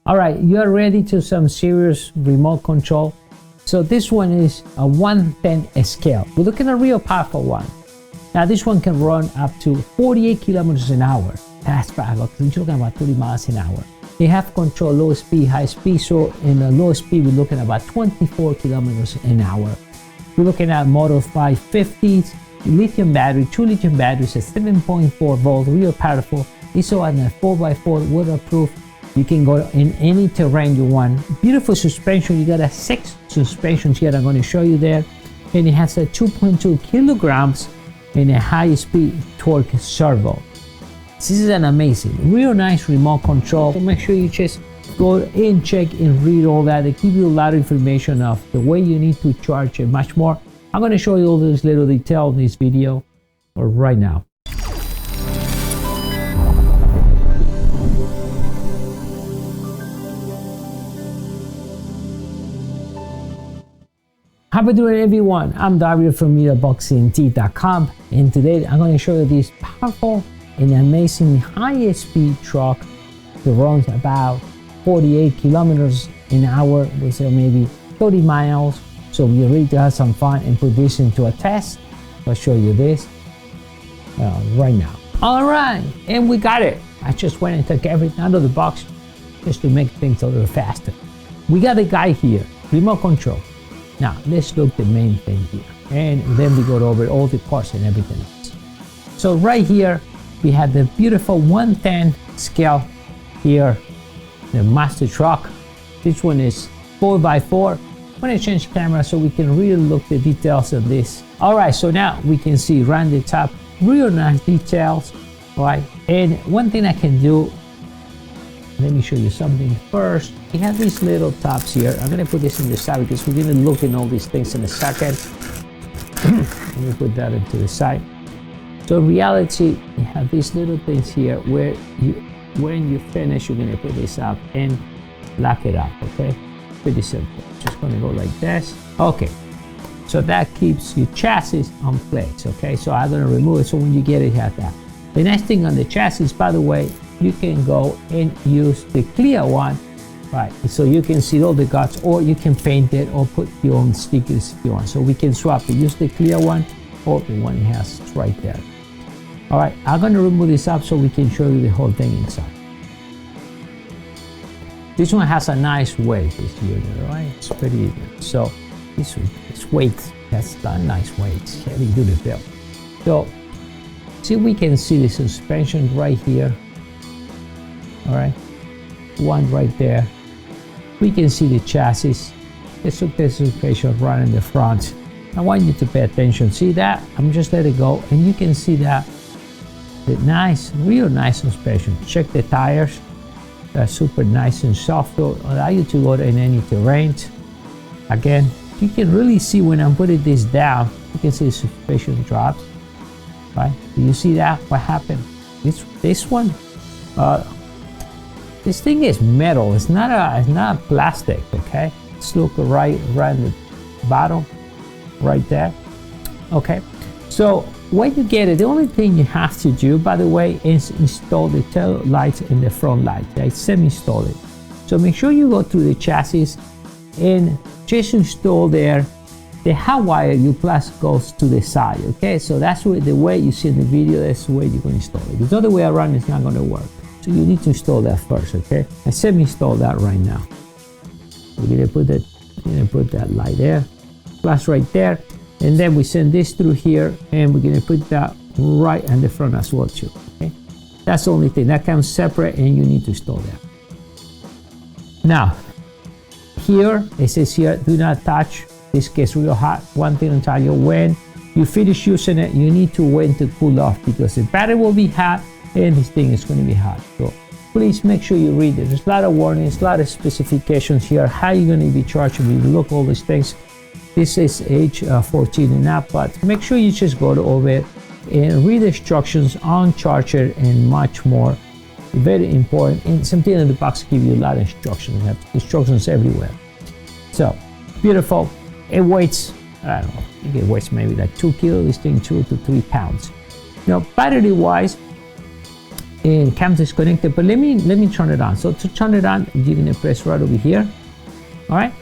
All right, you are ready to some serious remote control. So this one is a 1/10 scale. We're looking at a real powerful one. Now this one can run up to 48 kilometers an hour. That's fast, because you're talking about 30 miles an hour. They have control low speed, high speed. So in the low speed, we're looking at about 24 kilometers an hour. We're looking at Model 550s, lithium battery, 2 lithium batteries at 7.4 volts, real powerful. It's on a 4x4 waterproof. You can go in any terrain you want. Beautiful suspension. You got a 6 suspensions here I'm going to show you there. And it has a 2.2 kilograms and a high speed torque servo. This is an amazing, real nice remote control. So make sure you just go and check and read all that. They give you a lot of information of the way you need to charge and much more. I'm going to show you all those little details in this video right now. How are you doing, everyone? I'm Dario from mediaboxentlab, and today I'm going to show you this powerful and amazing high-speed truck that runs about 48 kilometers an hour with maybe 30 miles. So we're ready to have some fun and put this into a test. I'll show you this right now. All right, and we got it. I just went and took everything out of the box just to make things a little faster. We got a guy here, remote control. Now, let's look at the main thing here, and then we go over all the parts and everything else. So right here, we have the beautiful 1/10 scale here, the master truck. This one is 4x4. I'm going to change camera so we can really look at the details of this. All right, so now we can see around the top, real nice details, right? And one thing I can do, let me show you something first. We have these little tops here. I'm going to put this in the side because we're going to look at all these things in a second. Let me put that into the side. So in reality, you have these little things here where when you finish, you're going to put this up and lock it up, okay? Pretty simple. Just going to go like this. Okay. So that keeps your chassis on place, okay? So I'm going to remove it so when you get it, you have that. The next thing on the chassis, by the way, you can go and use the clear one, right? So you can see all the guts, or you can paint it or put your own stickers if you want. So we can swap it. Use the clear one or the one it has right there. All right, I'm going to remove this up so we can show you the whole thing inside. This one has a nice weight, this unit, right? It's pretty good. So this weight, that's a nice weight. It's heavy duty build. So see, we can see the suspension right here. All right, one right there. We can see the chassis. Let's look at the suspension right in the front. I want you to pay attention. See that? I'm just let it go, and you can see that the nice, real nice suspension. Check the tires. They're super nice and soft. They'll allow you to go in any terrain. Again, you can really see when I'm putting this down. You can see the suspension drops. Right? Do you see that? What happened? This one. This thing is metal. It's not plastic. Okay. Let's look right in the bottom, right there. Okay. So when you get it, the only thing you have to do, by the way, is install the tail lights and the front light. Right? Semi-install it. So make sure you go through the chassis and just install there. The hot wire you plus goes to the side. Okay. So that's the way you see in the video. That's the way you're going to install it. There's no other way around. It's not going to work. So you need to install that first, okay? I semi-install that right now. We're gonna put that light there, plus right there, and then we send this through here, and we're gonna put that right in the front as well too. Okay, that's the only thing that comes separate, and you need to install that. Now, here it says here, do not touch. This gets real hot. One thing I'll tell you, when you finish using it, you need to wait to cool off because the battery will be hot. And this thing is going to be hot. So please make sure you read it. There's a lot of warnings, a lot of specifications here, how you're going to be charged. We look all these things. This is age 14 and up, but make sure you just go over it and read the instructions on charger and much more. Very important. And something in the box give you a lot of instructions. You have instructions everywhere. So beautiful. It weighs, I don't know, I think it weighs maybe like 2 kilos. This thing 2 to 3 pounds. Now battery wise, and cam disconnected, but let me turn it on. So to turn it on, you're gonna press right over here. All right,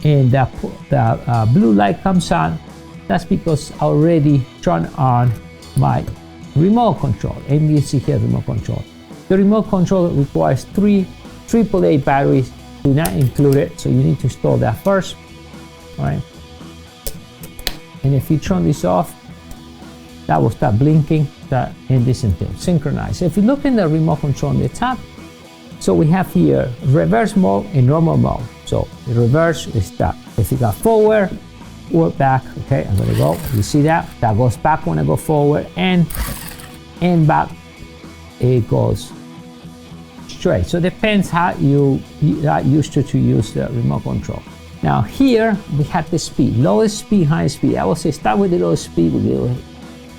and the blue light comes on. That's because I already turned on my remote control. And you see here remote control. The remote control requires 3 AAA batteries. Do not include it, so you need to install that first. All right, and if you turn this off, that will start blinking, and this until synchronized. So if you look in the remote control on the top, so we have here reverse mode and normal mode. So the reverse is that if you got forward or back, okay, I'm gonna go, you see that goes back when I go forward, and back it goes straight. So it depends how you are used to use the remote control. Now here we have the speed, lowest speed, highest speed. I will say start with the lowest speed. With the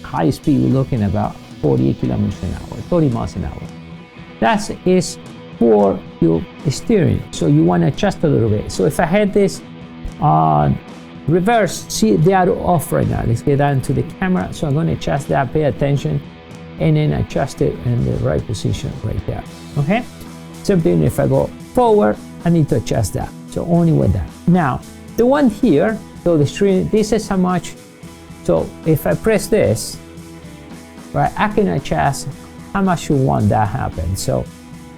high speed, we're looking about 48 kilometers an hour, 30 miles an hour. That is for your steering, so you want to adjust a little bit. So if I had this on reverse, see they are off right now. Let's get that into the camera. So I'm going to adjust that, pay attention, and then adjust it in the right position right there. Okay, same thing if I go forward, I need to adjust that. So only with that. Now the one here, so the steering, this is how much. So if I press this, right, I can adjust how much you want that happen. So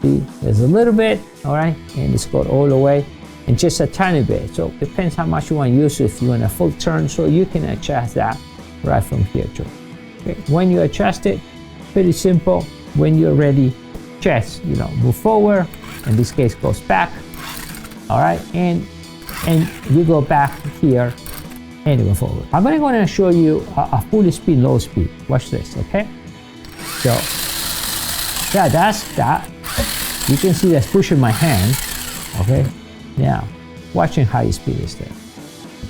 see, there's a little bit, all right, and it's got all the way, and just a tiny bit. So depends how much you want to use. If you want a full turn, so you can adjust that right from here too. Okay. When you adjust it, pretty simple. When you're ready, just move forward. In this case, goes back. All right, and you go back here and you go forward. I'm going to show you a full speed, low speed. Watch this, okay? So yeah, that's that. You can see that's pushing my hand. Okay, now watching high speed is there.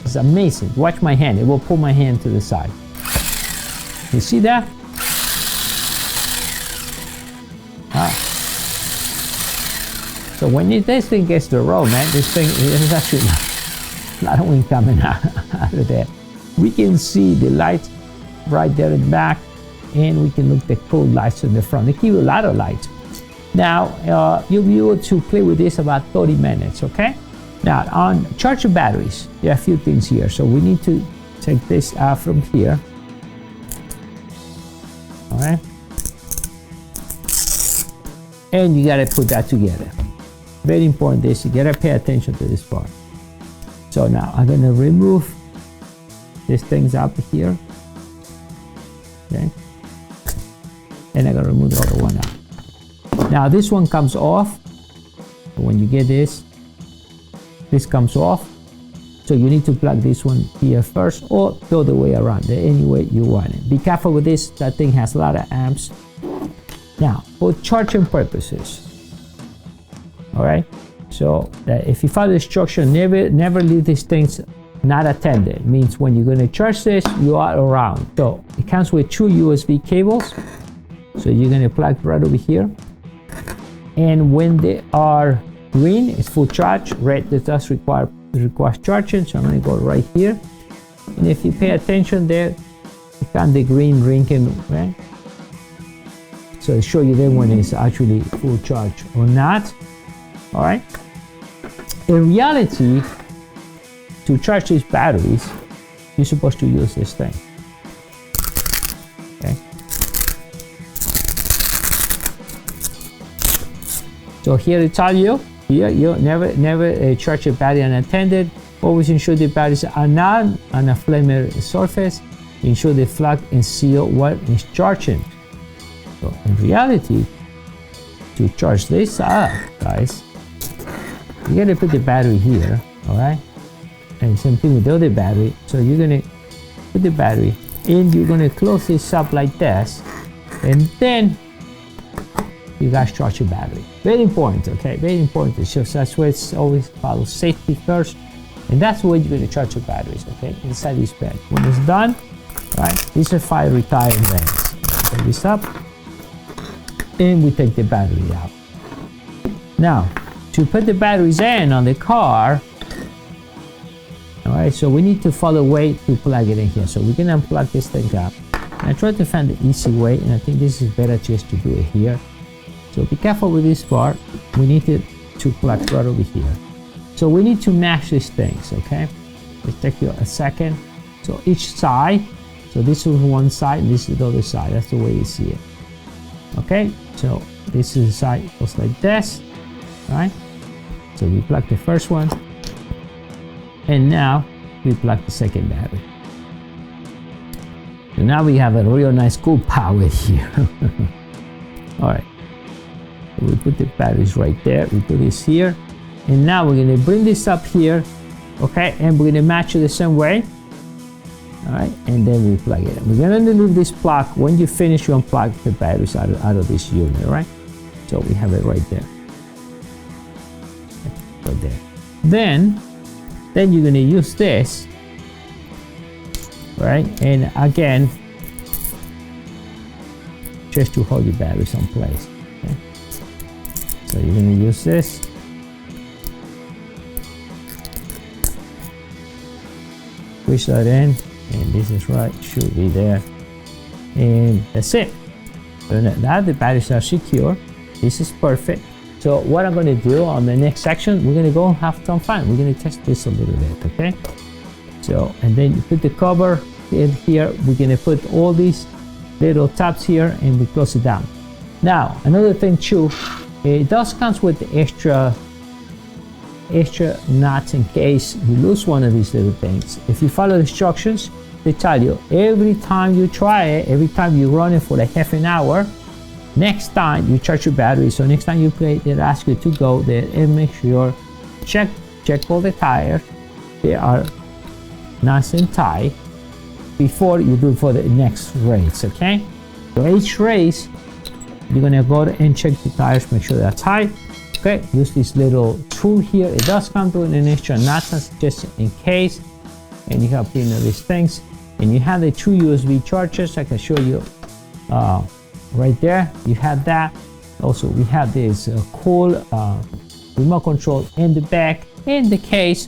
It's amazing. Watch my hand. It will pull my hand to the side. You see that? So when this thing gets to the road, man, this thing is actually a lot of wind coming out of there. We can see the lights right there in the back, and we can look at the cool lights in the front. They give you a lot of light. Now you'll be able to play with this about 30 minutes. Okay. Now on charge your batteries, there are a few things here. So we need to take this out from here. All right. And you gotta put that together. Very important, this, you gotta pay attention to this part. So now I'm gonna remove these things up here. Okay. And I'm gonna remove the other one out. Now this one comes off. When you get this comes off. So you need to plug this one here first, or the other way around, any way you want it. Be careful with this, that thing has a lot of amps. Now, for charging purposes, all right, so if you follow the instruction, never leave these things not attended. It means when you're going to charge this, you are around. So it comes with 2 USB cables. So you're going to plug right over here. And when they are green, it's full charge. Red, that does requires charging. So I'm going to go right here. And if you pay attention there, you got the green blinking, right? So I'll show you then when it's actually full charge or not. All right. In reality, to charge these batteries, you're supposed to use this thing. Okay. So here they tell you, here you never charge your battery unattended. Always ensure the batteries are not on a flammable surface. Ensure they plug and seal while it's charging. So in reality, to charge this up, guys, you gotta put the battery here, all right? And same thing with the other battery. So you're gonna put the battery and you're gonna close this up like this, and then you guys charge your battery. Very important, okay? Very important. So that's why it's always follow safety first, and that's where you're gonna charge your batteries, okay? Inside this bed. When it's done, right? These are 5 retiring bands. Take this up, and we take the battery out. Now, to put the batteries in on the car, all right, so we need to follow a way to plug it in here. So we can unplug this thing up. I tried to find the easy way, and I think this is better just to do it here. So be careful with this part. We need it to plug right over here. So we need to match these things, okay? Let's take you a second. So each side, so this is one side, and this is the other side. That's the way you see it. Okay, so this is the side goes like this, right? So we plug the first one, and now we plug the second battery. So now we have a real nice cool power here. All right, so we put the batteries right there. We put this here, and now we're gonna bring this up here, okay? And we're gonna match it the same way. All right, and then we plug it in. We're gonna leave this plug. When you finish, you unplug the batteries out of this unit, right? So we have it right there. Right there. Then you're gonna use this, right? And again, just to hold your batteries in place. Okay? So you're gonna use this. Push that in, and this is right, should be there, and that's it. So now the batteries are secure. This is perfect. So what I'm going to do on the next section, we're going to go have some fun. We're going to test this a little bit, okay? So, and then you put the cover in here. We're going to put all these little tabs here, and we close it down. Now, another thing too, it does comes with the extra nuts in case you lose one of these little things. If you follow the instructions, they tell you every time you try it, every time you run it for like half an hour, next time you charge your battery, so next time you play, they'll ask you to go there and make sure check all the tires, they are nice and tight before you do for the next race. Okay, so each race you're gonna go and check the tires, make sure they're tight. Okay, use this little tool here. It does come with an extra nut just in case, and you have these things, and you have the two USB chargers. I can show you right there. You have that. Also, we have this cool remote control in the back, in the case,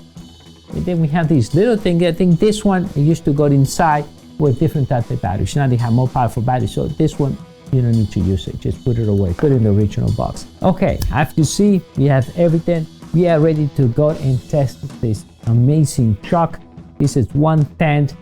and then we have this little thing. I think this one it used to go inside with different types of batteries. Now they have more powerful batteries, so this one you don't need to use it. Just put it away, put it in the original box. Okay, as you see, we have everything. We are ready to go and test this amazing truck. This is 1/10.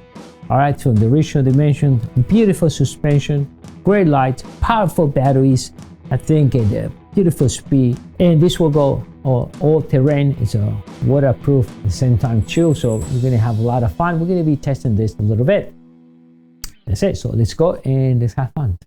All right, from the original dimension, beautiful suspension, great lights, powerful batteries, I think a beautiful speed, and this will go all terrain. It's a waterproof at the same time too, so we're gonna have a lot of fun. We're gonna be testing this a little bit. That's it, so let's go and let's have fun.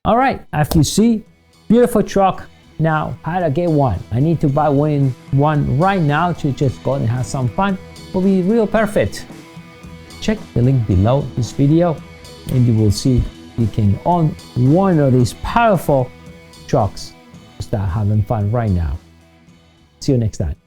All right, as you see, beautiful truck. Now, how to get one? I need to buy one right now to just go and have some fun. Will be real perfect. Check the link below this video, and you will see you can own one of these powerful trucks. Start having fun right now. See you next time.